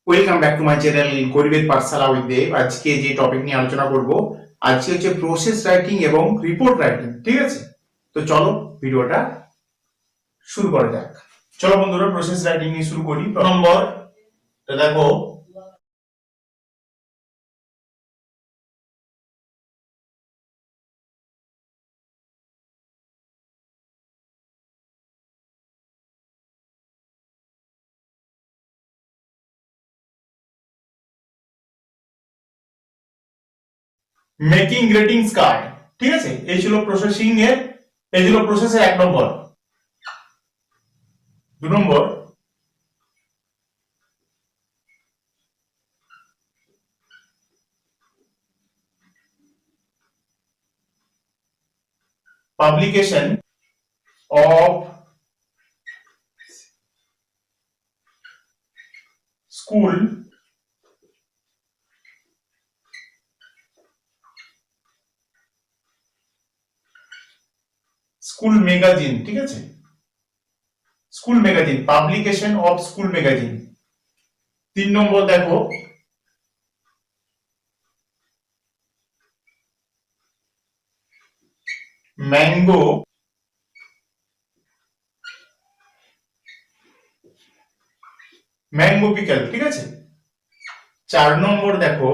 Welcome back to my channel গরিবের পাঠশালা with দেব। আজকে যে টপিক নিয়ে আলোচনা করব আজকে হচ্ছে প্রসেস রাইটিং এবং রিপোর্ট রাইটিং। ঠিক আছে, তো চলো ভিডিওটা শুরু করা যাক। চলো বন্ধুরা, প্রসেস রাইটিং নিয়ে শুরু করি। প্রথম নম্বর দেখো, মেকিং গ্রিটিংস কার্ড। ঠিক আছে, এই ছিল প্রসেসিং এর, এই ছিল প্রসেসের 1 নম্বর। 2 নম্বর, publication of school school magazine. ঠিক আছে, school magazine, publication of school magazine. 3 নম্বর দেখো, ম্যাঙ্গো ম্যাঙ্গো পিকল। ঠিক আছে। 4 নম্বর দেখো,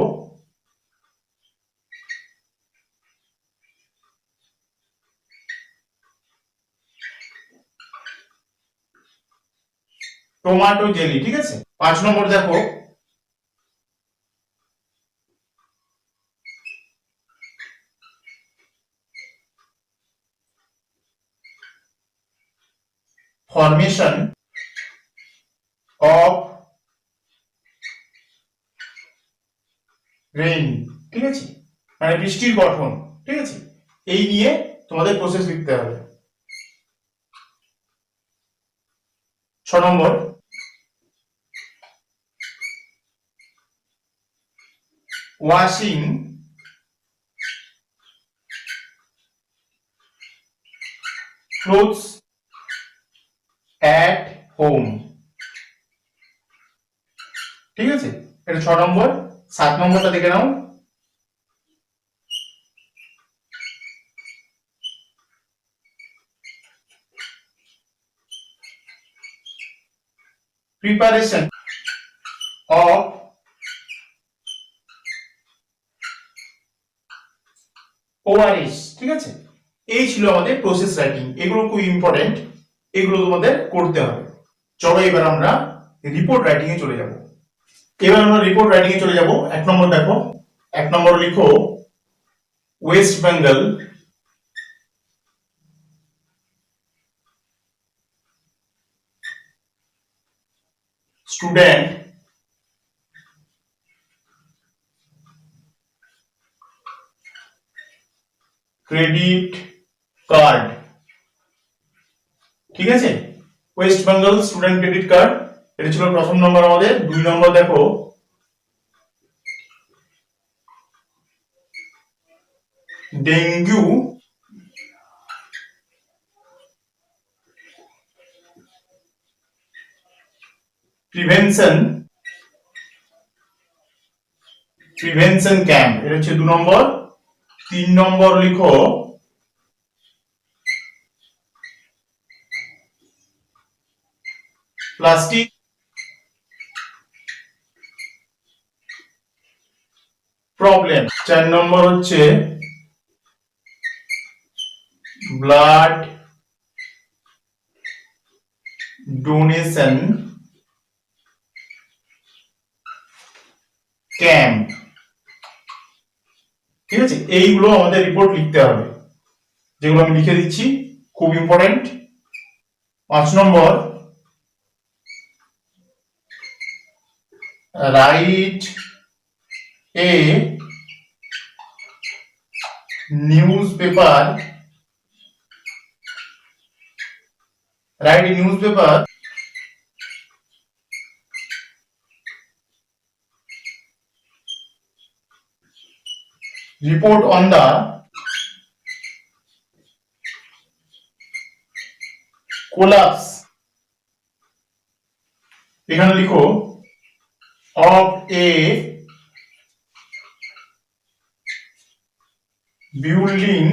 টমেটো জেলি। ঠিক আছে। 5 নম্বর দেখো, ফরমেশন অফ রেইন। ঠিক আছে, মানে বৃষ্টির গঠন। ঠিক আছে, এই নিয়ে তোমাদের প্রসেস লিখতে হবে। 6 নম্বর, ওয়াশিং ক্লোথস অ্যাট হোম। ঠিক আছে, এটা 6 নম্বর। 7 নম্বরটা দেখে নাও, প্রিপারেশন অফ ওআরএস। ঠিক আছে, এই ছিল আমাদের প্রসেস রাইটিং। এগুলো খুব ইম্পর্টেন্ট, এগুলো তোমাদের করতে হবে। চলো এবার আমরা রিপোর্ট রাইটিং এ চলে যাব। এবার আমরা রিপোর্ট রাইটিং এ চলে যাব। 1 নম্বর দেখো, 1 নম্বর লিখো, West Bengal student credit card. ঠিক আছে, West Bengal student credit card, এটা ছিল প্রথম নম্বর আমাদের। 2 নম্বর দেখো, ডেঙ্গু প্রিভেনশন ক্যাম্প, এটা হচ্ছে 2 নম্বর। 3 নম্বর লিখো, প্লাস্টিক প্রবলেম। 4 নম্বর হচ্ছে ব্লাড ডোনেশন ক্যাম্প। ঠিক আছে, এইগুলো আমাদের রিপোর্ট লিখতে হবে, যেগুলো আমি লিখে দিচ্ছি, খুব important. 5 number, write a newspaper report on the collapse। এখানে লিখো of a building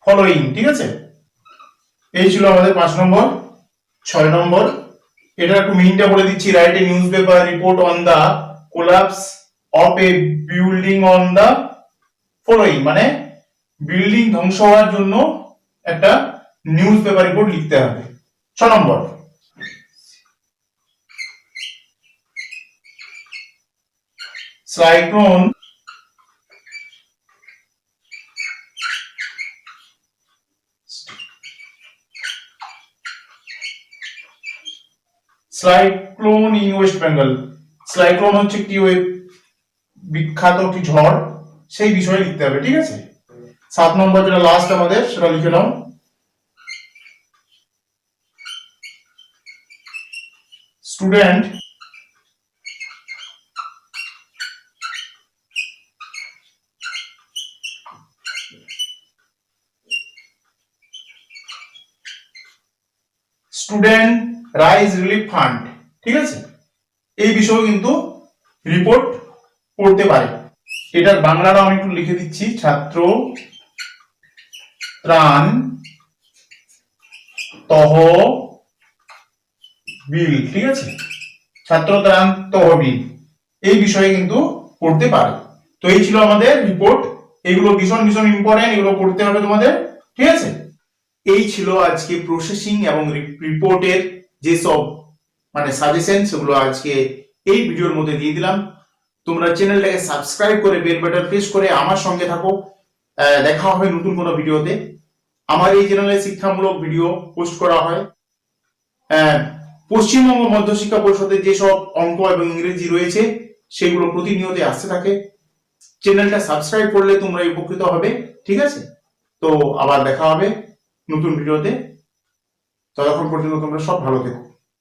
following, ঠিক আছে। এই ছিল আমাদের 5 নম্বর। 6 নম্বর, এটা একটু মিনিংটা বলে দিচ্ছি। Write a newspaper report on the collapse of a building on the following, মানে বিল্ডিং ধ্বংস হওয়ার জন্য একটা নিউজ পেপার রিপোর্ট লিখতে হবে। 6 নম্বর, cyclone cyclone in West Bengal. Cyclone হচ্ছে কি, ওই বিখ্যাত কি ঝড়, সেই বিষয়ে লিখতে হবে, ঠিক আছে। 7 নম্বর যেটা লাস্ট আমাদের, সেটা লিখে নাও। Student student rise relief fund, ঠিক আছে। এই বিষয়ে কিন্তু রিপোর্ট করতে পারে। এটার বাংলাটা আমি একটু লিখে দিচ্ছি, ছাত্র ত্রাণ তহবিল, ঠিক আছে। ছাত্র ত্রাণ তহবিল এই বিষয়ে কিন্তু করতে পারে। তো এই ছিল আমাদের রিপোর্ট। এগুলো ভীষণ ভীষণ ইম্পর্টেন্ট, এগুলো করতে হবে তোমাদের, ঠিক আছে। এই ছিল আজকে প্রসেসিং এবং রিপোর্টের যেসব মানে সাজেশন, সেগুলো আজকে এই ভিডিওর মধ্যে দিয়ে দিলাম। তোমরা চ্যানেলটাকে সাবস্ক্রাইব করে বেল বাটন প্রেস করে আমার সঙ্গে থাকো। দেখা হবে নতুন কোনো ভিডিওতে। আমার এই চ্যানেলে শিক্ষামূলক ভিডিও পোস্ট করা হয়। পশ্চিমবঙ্গ মধ্যশিক্ষা পরিষদের যেসব অঙ্ক এবং ইংরেজি রয়েছে সেগুলো প্রতিনিয়ত আসতে থাকে। চ্যানেলটা সাবস্ক্রাইব করলে তোমরা উপকৃত হবে, ঠিক আছে। তো আবার দেখা হবে নতুন ভিডিওতে। ততক্ষণ পর্যন্ত তোমরা সব ভালো থেকো।